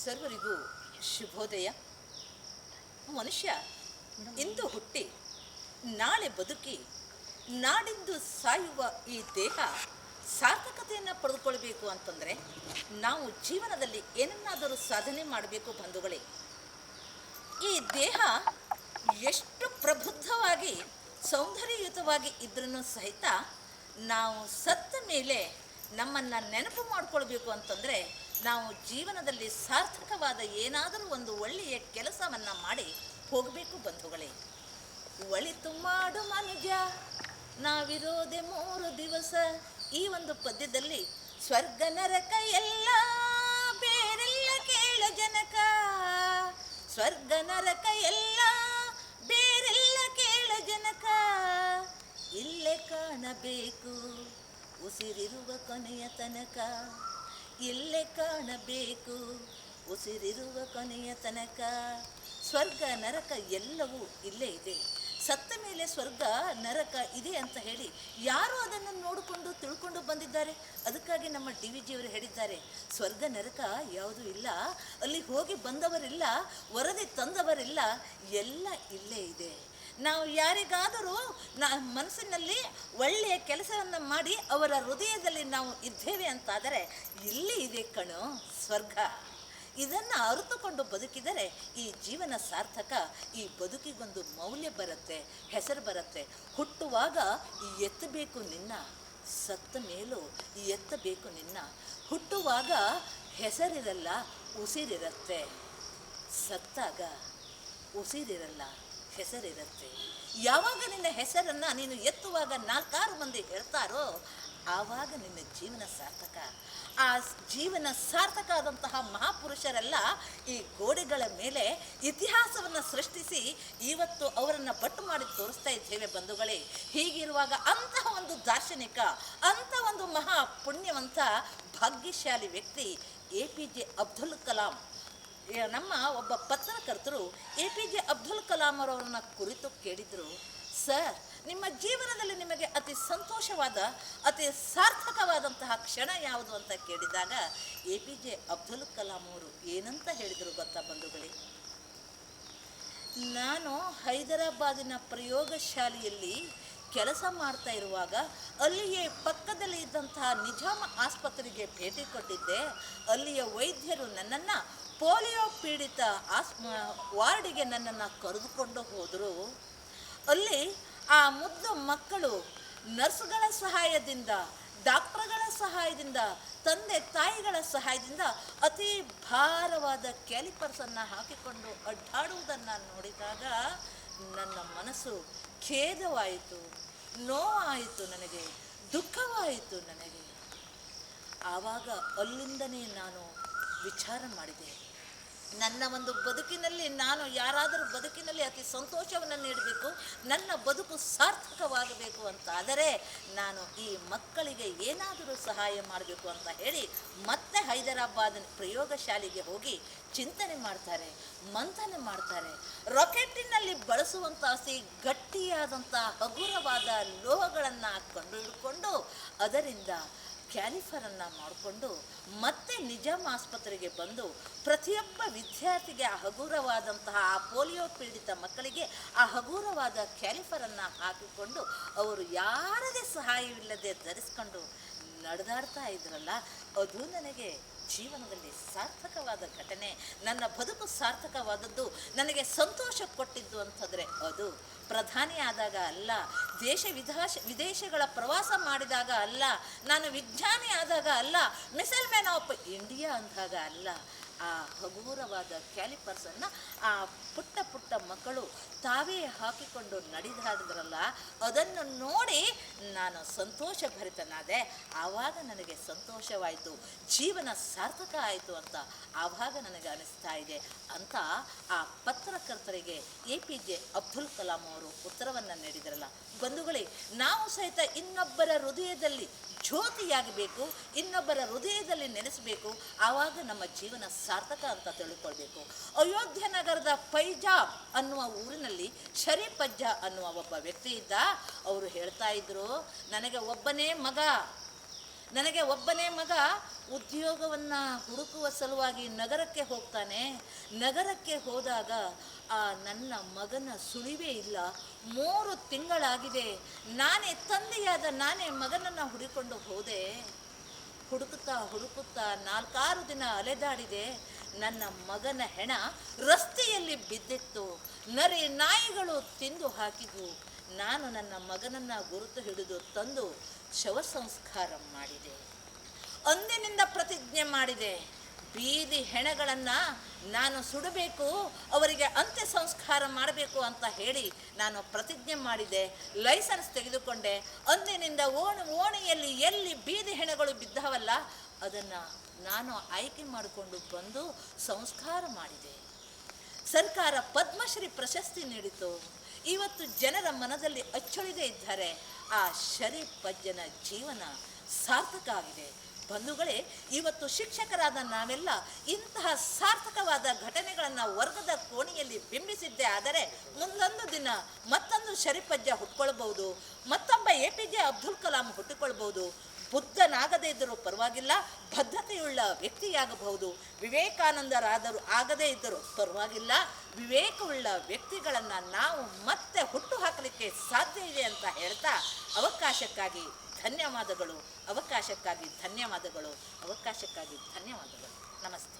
ಸರ್ವರಿಗೂ ಶುಭೋದಯ. ಮನುಷ್ಯ ಇಂದು ಹುಟ್ಟಿ ನಾಳೆ ಬದುಕಿ ನಾಡಿದ್ದು ಸಾಯುವ ಈ ದೇಹ ಸಾರ್ಥಕತೆಯನ್ನು ಪಡೆದುಕೊಳ್ಬೇಕು ಅಂತಂದರೆ ನಾವು ಜೀವನದಲ್ಲಿ ಏನನ್ನಾದರೂ ಸಾಧನೆ ಮಾಡಬೇಕು ಬಂಧುಗಳೇ. ಈ ದೇಹ ಎಷ್ಟು ಪ್ರಬುದ್ಧವಾಗಿ ಸೌಂದರ್ಯಯುತವಾಗಿ ಇದ್ರೂ ಸಹಿತ ನಾವು ಸತ್ತ ಮೇಲೆ ನಮ್ಮನ್ನು ನೆನಪು ಮಾಡಿಕೊಳ್ಬೇಕು ಅಂತಂದರೆ ನಾವು ಜೀವನದಲ್ಲಿ ಸಾರ್ಥಕವಾದ ಏನಾದರೂ ಒಂದು ಒಳ್ಳೆಯ ಕೆಲಸವನ್ನು ಮಾಡಿ ಹೋಗಬೇಕು ಬಂಧುಗಳೇ. ಒಳಿತು ಮಾಡು ಮನುಜ ನಾವಿರೋದೆ 3 ದಿವಸ. ಈ ಒಂದು ಪದ್ಯದಲ್ಲಿ ಸ್ವರ್ಗ ನರಕ ಎಲ್ಲ ಬೇರೆಲ್ಲ ಕೇಳ ಜನಕ, ಸ್ವರ್ಗ ನರಕ ಎಲ್ಲ ಬೇರೆಲ್ಲ ಕೇಳ ಜನಕ, ಇಲ್ಲೇ ಕಾಣಬೇಕು ಉಸಿರಿರುವ ಕೊನೆಯ ತನಕ, ಇಲ್ಲೇ ಕಾಣಬೇಕು ಉಸಿರಿರುವ ಕೊನೆಯ ತನಕ. ಸ್ವರ್ಗ ನರಕ ಎಲ್ಲವೂ ಇಲ್ಲೇ ಇದೆ. ಸತ್ತ ಮೇಲೆ ಸ್ವರ್ಗ ನರಕ ಇದೆ ಅಂತ ಹೇಳಿ ಯಾರು ಅದನ್ನು ನೋಡಿಕೊಂಡು ತಿಳ್ಕೊಂಡು ಬಂದಿದ್ದಾರೆ? ಅದಕ್ಕಾಗಿ ನಮ್ಮ DVG ಅವರು ಹೇಳಿದ್ದಾರೆ, ಸ್ವರ್ಗ ನರಕ ಯಾವುದೂ ಇಲ್ಲ, ಅಲ್ಲಿ ಹೋಗಿ ಬಂದವರಿಲ್ಲ, ವರದಿ ತಂದವರಿಲ್ಲ, ಎಲ್ಲ ಇಲ್ಲೇ ಇದೆ. ನಾವು ಯಾರಿಗಾದರೂ ಮನಸ್ಸಿನಲ್ಲಿ ಒಳ್ಳೆಯ ಕೆಲಸವನ್ನು ಮಾಡಿ ಅವರ ಹೃದಯದಲ್ಲಿ ನಾವು ಇದ್ದೇವೆ ಅಂತಾದರೆ ಇಲ್ಲಿ ಇದೆ ಕಣೋ ಸ್ವರ್ಗ. ಇದನ್ನು ಅರಿತುಕೊಂಡು ಬದುಕಿದರೆ ಈ ಜೀವನ ಸಾರ್ಥಕ. ಈ ಬದುಕಿಗೊಂದು ಮೌಲ್ಯ ಬರುತ್ತೆ, ಹೆಸರು ಬರುತ್ತೆ. ಹುಟ್ಟುವಾಗ ಎತ್ತಬೇಕು ನಿನ್ನ, ಸತ್ತ ಮೇಲೂ ಎತ್ತಬೇಕು ನಿನ್ನ. ಹುಟ್ಟುವಾಗ ಹೆಸರಿರಲ್ಲ, ಉಸಿರಿರುತ್ತೆ. ಸತ್ತಾಗ ಉಸಿರಿರಲ್ಲ, ಹೆಸರಿರುತ್ತೆ. ಯಾವಾಗ ನಿನ್ನ ಹೆಸರನ್ನು ನೀನು ಎತ್ತುವಾಗ 4 ಮಂದಿ ಹೇಳ್ತಾರೋ ಆವಾಗ ನಿನ್ನ ಜೀವನ ಸಾರ್ಥಕ. ಆ ಜೀವನ ಸಾರ್ಥಕ ಆದಂತಹ ಮಹಾಪುರುಷರೆಲ್ಲ ಈ ಗೋಡೆಗಳ ಮೇಲೆ ಇತಿಹಾಸವನ್ನು ಸೃಷ್ಟಿಸಿ ಇವತ್ತು ಅವರನ್ನು ಬಟ್ಟು ಮಾಡಿ ತೋರಿಸ್ತಾ ಇದ್ದೇವೆ ಬಂಧುಗಳೇ. ಹೀಗಿರುವಾಗ ಅಂತಹ ಒಂದು ದಾರ್ಶನಿಕ, ಅಂಥ ಒಂದು ಮಹಾ ಪುಣ್ಯವಂತ ಭಾಗ್ಯಶಾಲಿ ವ್ಯಕ್ತಿ APJ ಅಬ್ದುಲ್ ಕಲಾಂ. ನಮ್ಮ ಒಬ್ಬ ಪತ್ರಕರ್ತರು APJ ಅಬ್ದುಲ್ ಕಲಾಂ ಅವರನ್ನ ಕುರಿತು ಕೇಳಿದರು, ಸರ್ ನಿಮ್ಮ ಜೀವನದಲ್ಲಿ ನಿಮಗೆ ಅತಿ ಸಂತೋಷವಾದ ಅತಿ ಸಾರ್ಥಕವಾದಂತಹ ಕ್ಷಣ ಯಾವುದು ಅಂತ ಕೇಳಿದಾಗ APJ ಅಬ್ದುಲ್ ಕಲಾಂ ಅವರು ಏನಂತ ಹೇಳಿದರು ಗೊತ್ತಾ ಬಂಧುಗಳೇ? ನಾನು ಹೈದರಾಬಾದಿನ ಪ್ರಯೋಗಶಾಲೆಯಲ್ಲಿ ಕೆಲಸ ಮಾಡ್ತಾ ಇರುವಾಗ ಅಲ್ಲಿಯೇ ಪಕ್ಕದಲ್ಲಿ ಇದ್ದಂತಹ ನಿಜಾಮ ಆಸ್ಪತ್ರೆಗೆ ಭೇಟಿ ಕೊಟ್ಟಿದ್ದೆ. ಅಲ್ಲಿಯ ವೈದ್ಯರು ನನ್ನನ್ನು ಪೋಲಿಯೋ ಪೀಡಿತ ವಾರ್ಡಿಗೆ ನನ್ನನ್ನು ಕರೆದುಕೊಂಡು ಹೋದರು. ಅಲ್ಲಿ ಆ ಮುದ್ದು ಮಕ್ಕಳು ನರ್ಸ್ಗಳ ಸಹಾಯದಿಂದ, ಡಾಕ್ಟರ್ಗಳ ಸಹಾಯದಿಂದ, ತಂದೆ ತಾಯಿಗಳ ಸಹಾಯದಿಂದ ಅತಿ ಭಾರವಾದ ಕ್ಯಾಲಿಪರ್ಸನ್ನು ಹಾಕಿಕೊಂಡು ಅಡ್ಡಾಡುವುದನ್ನು ನೋಡಿದಾಗ ನನ್ನ ಮನಸ್ಸು ಖೇದವಾಯಿತು, ನೋವಾಯಿತು, ನನಗೆ ದುಃಖವಾಯಿತು. ನನಗೆ ಆವಾಗ ಅಲ್ಲಿಂದನೇ ನಾನು ವಿಚಾರ ಮಾಡಿದೆ, ನನ್ನ ಒಂದು ಬದುಕಿನಲ್ಲಿ ನಾನು ಯಾರಾದರೂ ಬದುಕಿನಲ್ಲಿ ಅತಿ ಸಂತೋಷವನ್ನು ನೀಡಬೇಕು, ನನ್ನ ಬದುಕು ಸಾರ್ಥಕವಾಗಬೇಕು ಅಂತ ಆದರೆ ನಾನು ಈ ಮಕ್ಕಳಿಗೆ ಏನಾದರೂ ಸಹಾಯ ಮಾಡಬೇಕು ಅಂತ ಹೇಳಿ ಮತ್ತೆ ಹೈದರಾಬಾದ್ ಪ್ರಯೋಗಶಾಲೆಗೆ ಹೋಗಿ ಚಿಂತನೆ ಮಾಡ್ತಾರೆ, ಮಂಥನೆ ಮಾಡ್ತಾರೆ. ರಾಕೆಟ್ಟಿನಲ್ಲಿ ಬಳಸುವಂಥ ಗಟ್ಟಿಯಾದಂಥ ಹಗುರವಾದ ಲೋಹಗಳನ್ನು ಕಂಡುಹಿಡ್ಕೊಂಡು ಅದರಿಂದ ಕ್ಯಾಲಿಫರನ್ನು ಮಾಡಿಕೊಂಡು ಮತ್ತೆ ನಿಜಾಮ್ ಆಸ್ಪತ್ರೆಗೆ ಬಂದು ಪ್ರತಿಯೊಬ್ಬ ವಿದ್ಯಾರ್ಥಿಗೆ ಆ ಹಗುರವಾದಂತಹ ಆ ಪೋಲಿಯೋ ಪೀಡಿತ ಮಕ್ಕಳಿಗೆ ಆ ಹಗುರವಾದ ಕ್ಯಾಲಿಫರನ್ನು ಹಾಕಿಕೊಂಡು ಅವರು ಯಾರದೇ ಸಹಾಯವಿಲ್ಲದೆ ಧರಿಸ್ಕೊಂಡು ನಡೆದಾಡ್ತಾ ಇದ್ರಲ್ಲ, ಅದು ನನಗೆ ಜೀವನದಲ್ಲಿ ಸಾರ್ಥಕವಾದ ಘಟನೆ. ನನ್ನ ಬದುಕು ಸಾರ್ಥಕವಾದದ್ದು, ನನಗೆ ಸಂತೋಷ ಕೊಟ್ಟಿದ್ದು ಅಂತಂದರೆ ಅದು ಪ್ರಧಾನಿ ಆದಾಗ ಅಲ್ಲ, ವಿದೇಶಗಳ ಪ್ರವಾಸ ಮಾಡಿದಾಗ ಅಲ್ಲ, ನಾನು ವಿಜ್ಞಾನಿ ಆದಾಗ ಅಲ್ಲ, ಮಿಸೈಲ್ ಮ್ಯಾನ್ ಆಫ್ ಇಂಡಿಯಾ ಅಂದಾಗ ಅಲ್ಲ. ಆ ಹಗುರವಾದ ಕ್ಯಾಲಿಪರ್ಸನ್ನು ಆ ಪುಟ್ಟ ಪುಟ್ಟ ಮಕ್ಕಳು ತಾವೇ ಹಾಕಿಕೊಂಡು ನಡೆದಾಡಿದ್ರಲ್ಲ, ಅದನ್ನು ನೋಡಿ ನಾನು ಸಂತೋಷ ಭರಿತನಾದೆ. ಆವಾಗ ನನಗೆ ಸಂತೋಷವಾಯಿತು, ಜೀವನ ಸಾರ್ಥಕ ಆಯಿತು ಅಂತ ಆವಾಗ ನನಗೆ ಅನಿಸ್ತಾ ಇದೆ ಅಂತ ಆ ಪತ್ರಕರ್ತರಿಗೆ APJ ಅಬ್ದುಲ್ ಕಲಾಂ ಅವರು ಉತ್ತರವನ್ನು ನೀಡಿದ್ರಲ್ಲ. ಬಂಧುಗಳೇ, ನಾವು ಸಹಿತ ಇನ್ನೊಬ್ಬರ ಹೃದಯದಲ್ಲಿ ಜ್ಯೋತಿಯಾಗಬೇಕು, ಇನ್ನೊಬ್ಬರ ಹೃದಯದಲ್ಲಿ ನೆನೆಸಬೇಕು. ಆವಾಗ ನಮ್ಮ ಜೀವನ ಸಾರ್ಥಕ ಅಂತ ತಿಳ್ಕೊಳ್ಬೇಕು. ಅಯೋಧ್ಯ ನಗರದ ಪೈಜಾಬ್ ಅನ್ನುವ ಊರಿನಲ್ಲಿ ಶರೀಫ್ ಅಜ್ಜ ಅನ್ನುವ ಒಬ್ಬ ವ್ಯಕ್ತಿ ಇದ್ದ. ಅವರು ಹೇಳ್ತಾ ಇದ್ರು, ನನಗೆ ಒಬ್ಬನೇ ಮಗ, ನನಗೆ ಒಬ್ಬನೇ ಮಗ ಉದ್ಯೋಗವನ್ನು ಹುಡುಕುವ ಸಲುವಾಗಿ ನಗರಕ್ಕೆ ಹೋಗ್ತಾನೆ. ನಗರಕ್ಕೆ ಹೋದಾಗ ಆ ನನ್ನ ಮಗನ ಸುಳಿವೇ ಇಲ್ಲ. 3 ತಿಂಗಳಾಗಿದೆ. ನಾನೇ ತಂದೆಯಾದ ನಾನೇ ಮಗನನ್ನು ಹುಡುಕೊಂಡು ಹೋದೆ. ಹುಡುಕುತ್ತಾ ಹುಡುಕುತ್ತಾ 4-6 ದಿನ ಅಲೆದಾಡಿದೆ. ನನ್ನ ಮಗನ ಹೆಣ ರಸ್ತೆಯಲ್ಲಿ ಬಿದ್ದಿತ್ತು. ನರಿ ನಾಯಿಗಳು ತಿಂದು ಹಾಕಿದ್ವು. ನಾನು ನನ್ನ ಮಗನನ್ನು ಗುರುತು ಹಿಡಿದು ತಂದು ಶವ ಸಂಸ್ಕಾರ ಮಾಡಿದೆ. ಅಂದಿನಿಂದ ಪ್ರತಿಜ್ಞೆ ಮಾಡಿದೆ, ಬೀದಿ ಹೆಣಗಳನ್ನು ನಾನು ಸುಡಬೇಕು, ಅವರಿಗೆ ಅಂತ್ಯ ಸಂಸ್ಕಾರ ಮಾಡಬೇಕು ಅಂತ ಹೇಳಿ ನಾನು ಪ್ರತಿಜ್ಞೆ ಮಾಡಿದೆ. ಲೈಸೆನ್ಸ್ ತೆಗೆದುಕೊಂಡೆ. ಅಂದಿನಿಂದ ಓಣಿಯಲ್ಲಿ ಎಲ್ಲಿ ಬೀದಿ ಹೆಣಗಳು ಬಿದ್ದಾವಲ್ಲ ಅದನ್ನು ನಾನು ಆಯ್ಕೆ ಮಾಡಿಕೊಂಡು ಬಂದು ಸಂಸ್ಕಾರ ಮಾಡಿದೆ. ಸರ್ಕಾರ ಪದ್ಮಶ್ರೀ ಪ್ರಶಸ್ತಿ ನೀಡಿತು. ಇವತ್ತು ಜನರ ಮನದಲ್ಲಿ ಅಚ್ಚಳಿದೇ ಇದ್ದಾರೆ. ಆ ಶರೀಫ್ ಅಜ್ಜನ ಜೀವನ ಸಾರ್ಥಕ ಆಗಿದೆ. ಬಂಧುಗಳೇ, ಇವತ್ತು ಶಿಕ್ಷಕರಾದ ನಾವೆಲ್ಲ ಇಂತಹ ಸಾರ್ಥಕವಾದ ಘಟನೆಗಳನ್ನು ವರ್ಗದ ಕೋಣೆಯಲ್ಲಿ ಬಿಂಬಿಸಿದ್ದೇ ಆದರೆ ಮುಂದೊಂದು ದಿನ ಮತ್ತೊಂದು ಶರೀಫ್ ಅಜ್ಜ ಹುಟ್ಕೊಳ್ಬಹುದು, ಮತ್ತೊಬ್ಬ APJ ಅಬ್ದುಲ್ ಕಲಾಂ ಹುಟ್ಟಿಕೊಳ್ಬಹುದು. ಬುದ್ಧನಾಗದೇ ಇದ್ದರೂ ಪರವಾಗಿಲ್ಲ, ಬದ್ಧತೆಯುಳ್ಳ ವ್ಯಕ್ತಿಯಾಗಬಹುದು. ವಿವೇಕಾನಂದರಾದರೂ ಆಗದೇ ಇದ್ದರೂ ಪರವಾಗಿಲ್ಲ, ವಿವೇಕವುಳ್ಳ ವ್ಯಕ್ತಿಗಳನ್ನು ನಾವು ಮತ್ತೆ ಹುಟ್ಟು ಹಾಕಲಿಕ್ಕೆ ಸಾಧ್ಯ ಇದೆ ಅಂತ ಹೇಳ್ತಾ ಅವಕಾಶಕ್ಕಾಗಿ ಧನ್ಯವಾದಗಳು. ನಮಸ್ತೆ.